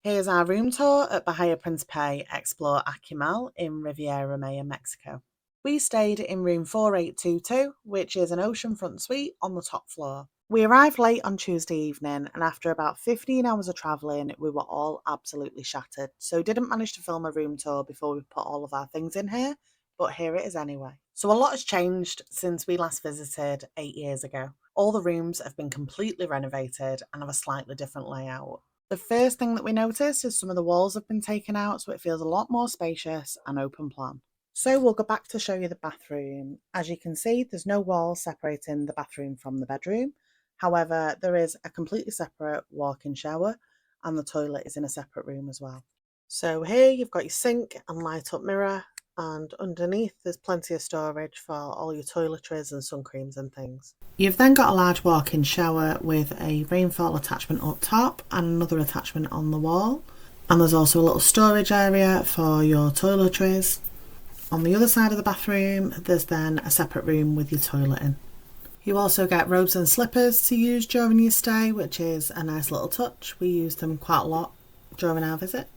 Here's our room tour at Bahia Principe Explore Akumal in Riviera Maya, Mexico. We stayed in room 4822, which is an oceanfront suite on the top floor. We arrived late on Tuesday evening, and after about 15 hours of travelling, we were all absolutely shattered, so didn't manage to film a room tour before we put all of our things in here, but here it is anyway. So a lot has changed since we last visited 8 years ago. All the rooms have been completely renovated and have a slightly different layout. The first thing that we noticed is some of the walls have been taken out, so it feels a lot more spacious and open plan. So we'll go back to show you the bathroom. As you can see, there's no wall separating the bathroom from the bedroom. However, there is a completely separate walk-in shower, and the toilet is in a separate room as well. So here you've got your sink and light-up mirror, and underneath there's plenty of storage for all your toiletries and sun creams and things. You've then got a large walk-in shower with a rainfall attachment up top and another attachment on the wall. And there's also a little storage area for your toiletries. On the other side of the bathroom, there's then a separate room with your toilet in. You also get robes and slippers to use during your stay, which is a nice little touch. We used them quite a lot during our visit.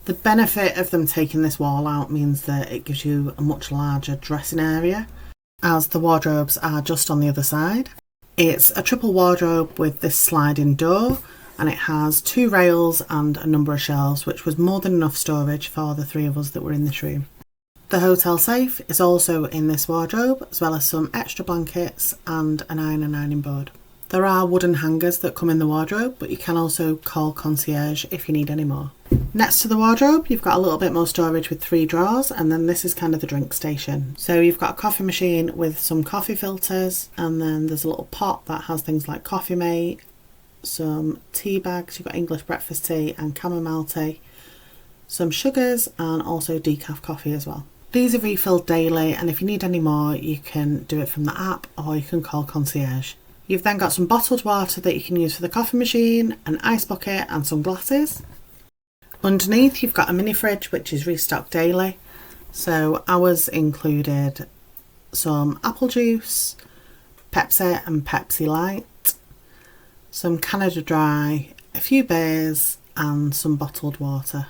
The benefit of them taking this wall out means that it gives you a much larger dressing area, as the wardrobes are just on the other side. It's a triple wardrobe with this sliding door, and it has 2 rails and a number of shelves, which was more than enough storage for the 3 of us that were in this room. The hotel safe is also in this wardrobe, as well as some extra blankets and an iron and ironing board. There are wooden hangers that come in the wardrobe, but you can also call concierge if you need any more. Next to the wardrobe, you've got a little bit more storage with 3 drawers, and then this is kind of the drink station. So you've got a coffee machine with some coffee filters, and then there's a little pot that has things like Coffee Mate, some tea bags, you've got English breakfast tea and chamomile tea, some sugars, and also decaf coffee as well. These are refilled daily, and if you need any more, you can do it from the app or you can call concierge. You've then got some bottled water that you can use for the coffee machine, an ice bucket and some glasses. Underneath you've got a mini fridge which is restocked daily. So ours included some apple juice, Pepsi and Pepsi Light, some Canada Dry, a few beers and some bottled water.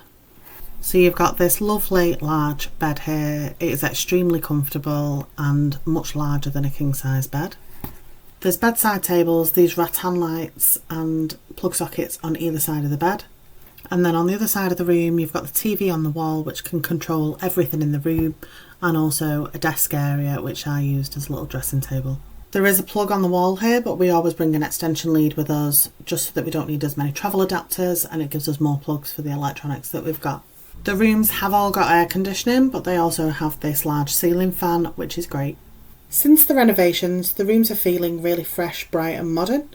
So you've got this lovely large bed here. It is extremely comfortable and much larger than a king size bed. There's bedside tables, these rattan lights and plug sockets on either side of the bed. And then on the other side of the room, you've got the TV on the wall, which can control everything in the room, and also a desk area, which I used as a little dressing table. There is a plug on the wall here, but we always bring an extension lead with us, just so that we don't need as many travel adapters, and it gives us more plugs for the electronics that we've got. The rooms have all got air conditioning, but they also have this large ceiling fan, which is great. Since the renovations, the rooms are feeling really fresh, bright and modern,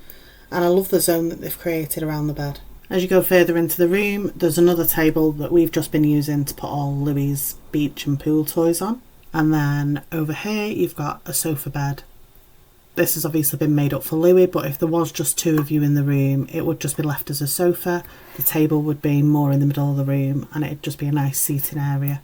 and I love the zone that they've created around the bed. As you go further into the room, there's another table that we've just been using to put all Louie's beach and pool toys on. And then over here you've got a sofa bed. This has obviously been made up for Louie, but if there was just 2 of you in the room, it would just be left as a sofa. The table would be more in the middle of the room and it'd just be a nice seating area.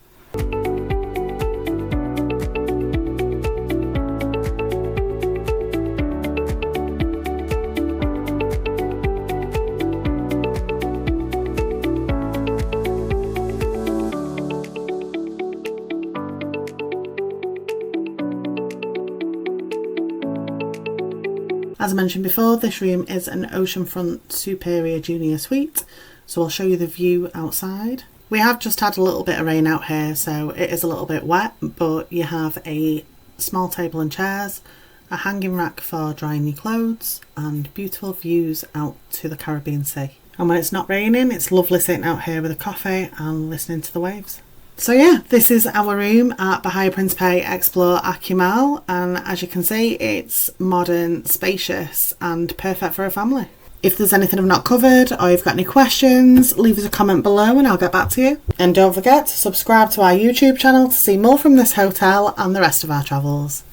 As I mentioned before, this room is an Oceanfront Superior Junior Suite, so I'll show you the view outside. We have just had a little bit of rain out here, so it is a little bit wet, but you have a small table and chairs, a hanging rack for drying your clothes, and beautiful views out to the Caribbean Sea. And when it's not raining, it's lovely sitting out here with a coffee and listening to the waves. So yeah, this is our room at Bahia Principe Explore Akumal, and as you can see, it's modern, spacious and perfect for a family. If there's anything I've not covered or you've got any questions, leave us a comment below and I'll get back to you. And don't forget to subscribe to our YouTube channel to see more from this hotel and the rest of our travels.